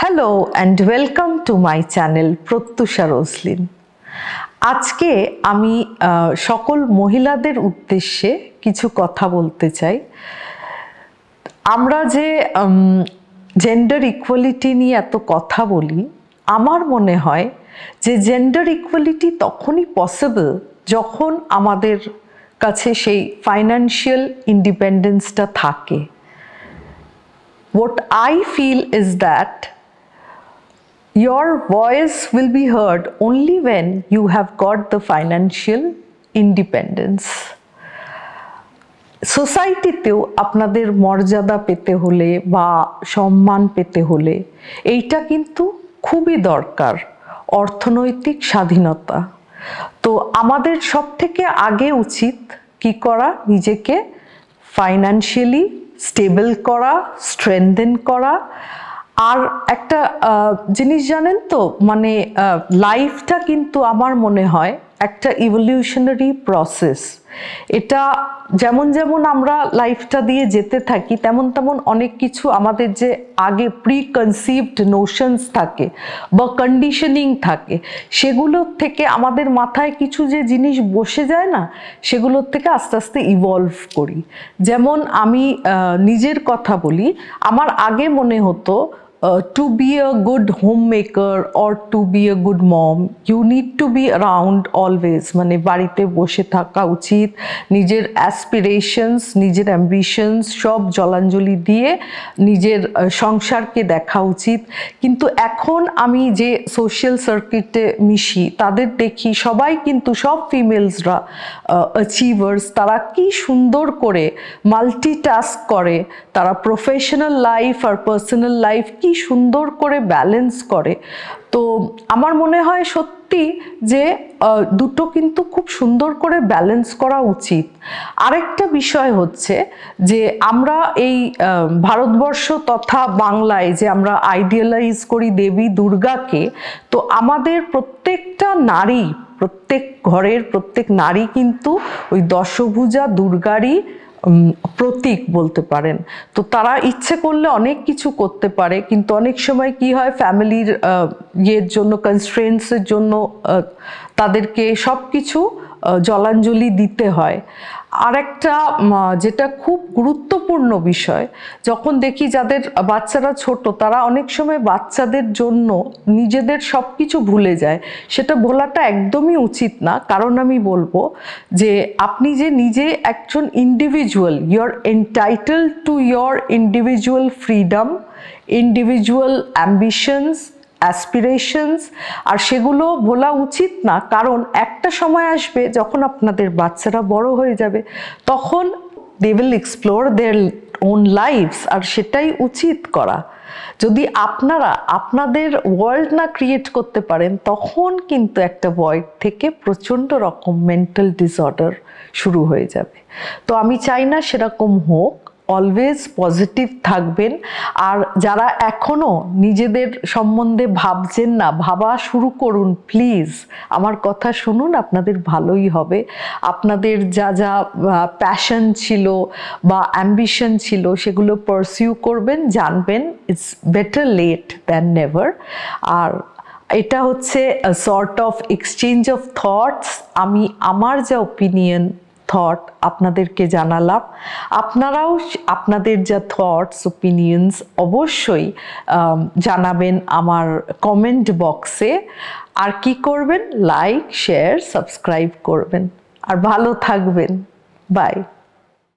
Hello and welcome to my channel Pratyusha Roslin. আজকে আমি সকল মহিলাদের উদ্দেশ্যে কিছু কথা বলতে চাই। আমরা যে জেন্ডার ইকুয়ালিটি নিয়ে এত কথা বলি, আমার মনে হয় যে জেন্ডার ইকুয়ালিটি তখনই পসিবল যখন আমাদের কাছে সেই ফাইন্যান্সিয়াল ইন্ডিপেন্ডেন্সটা থাকে। What I feel is that your voice will be heard only when you have got the financial independence. সোসাইটিতেও আপনাদের মর্যাদা পেতে হলে বা সম্মান পেতে হলে এইটা কিন্তু খুবই দরকার, অর্থনৈতিক স্বাধীনতা। তো আমাদের সব থেকে আগে উচিত কি করা, নিজেকে ফাইন্যান্সিয়ালি স্টেবল করা, স্ট্রেনথেন করা। আর একটা জিনিস জানেন তো, মানে লাইফটা কিন্তু আমার মনে হয় একটা ইভলিউশনারি প্রসেস। এটা যেমন যেমন আমরা লাইফটা দিয়ে যেতে থাকি তেমন তেমন অনেক কিছু আমাদের যে আগে প্রি কনসিভড নোশনস থাকে বা কন্ডিশনিং থাকে, সেগুলোর থেকে আমাদের মাথায় কিছু যে জিনিস বসে যায় না, সেগুলোর থেকে আস্তে আস্তে ইভলভ করি। যেমন আমি নিজের কথা বলি, আমার আগে মনে হতো to be a good homemaker or to be a good mom you need to be around always, মানে বাড়িতে বসে থাকা উচিত, নিজের অ্যাসপিরেশনস, নিজের অ্যাম্বিশনস সব জলাঞ্জলি দিয়ে নিজের সংসারকে দেখা উচিত। কিন্তু এখন আমি যে সোশ্যাল সার্কিটে মিশি তাদের দেখি সবাই কিন্তু, সব ফিমেলসরা অ্যাচিভার্স, তারা কি সুন্দর করে মাল্টিটাস্ক করে, তারা প্রফেশনাল লাইফ আর পার্সোনাল লাইফ কি সুন্দর করে ব্যালেন্স করে। তো আমার মনে হয় সত্যি যে দুটো কিন্তু খুব সুন্দর করে ব্যালেন্স করা উচিত। আরেকটা বিষয় হচ্ছে যে আমরা এই ভারতবর্ষ তথা বাংলায় যে আমরা আইডিয়ালাইজ করি দেবী দুর্গাকে, তো আমাদের প্রত্যেকটা নারী, প্রত্যেক ঘরের প্রত্যেক নারী কিন্তু ওই দশভুজা দুর্গারই প্রতীক বলতে পারেন। তো তারা ইচ্ছে করলে অনেক কিছু করতে পারে, কিন্তু অনেক সময় কি হয়, ফ্যামিলির ইয়ের জন্য, কনস্ট্রেন্টসের জন্য তাদেরকে সব কিছু জলাঞ্জলি দিতে হয়। আরেকটা যেটা খুব গুরুত্বপূর্ণ বিষয়, যখন দেখি যাদের বাচ্চারা ছোট, তারা অনেক সময় বাচ্চাদের জন্য নিজেদের সব কিছু ভুলে যায়। সেটা ভোলাটা একদমই উচিত না, কারণ আমি বলবো যে আপনি যে নিজে একজন individual, you are entitled to your individual freedom, individual ambitions, aspirations, আর সেগুলো বলা উচিত না। কারণ একটা সময় আসবে যখন আপনাদের বাচ্চারা বড় হয়ে যাবে, তখন they will explore their own lifes, আর সেটাই উচিত করা। যদি আপনারা আপনাদের ওয়ার্ল্ড না ক্রিয়েট করতে পারেন, তখন কিন্তু একটা ভয়েড থেকে প্রচণ্ড রকম মেন্টাল ডিসঅর্ডার শুরু হয়ে যাবে। তো আমি চাই না সেরকম হোক। অলওয়েজ পজিটিভ থাকবেন। আর যারা এখনও নিজেদের সম্বন্ধে ভাবছেন না, ভাবা শুরু করুন প্লিজ। আমার কথা শুনুন, আপনাদের ভালোই হবে। আপনাদের যা যা প্যাশন ছিল বা অ্যাম্বিশন ছিল সেগুলো পারসিউ করবেন, জানবেন it's better late than never. আর এটা হচ্ছে sort of exchange of thoughts. আমি আমার যা ওপিনিয়ন, থট আপনাদেরকে জানালাম। আপনারাও আপনাদের যা থটস, ওপিনিয়ন্স অবশ্যই জানাবেন আমার কমেন্ট বক্সে। আর কি করবেন, লাইক, শেয়ার, সাবস্ক্রাইব করবেন। আর ভালো থাকবেন। বাই।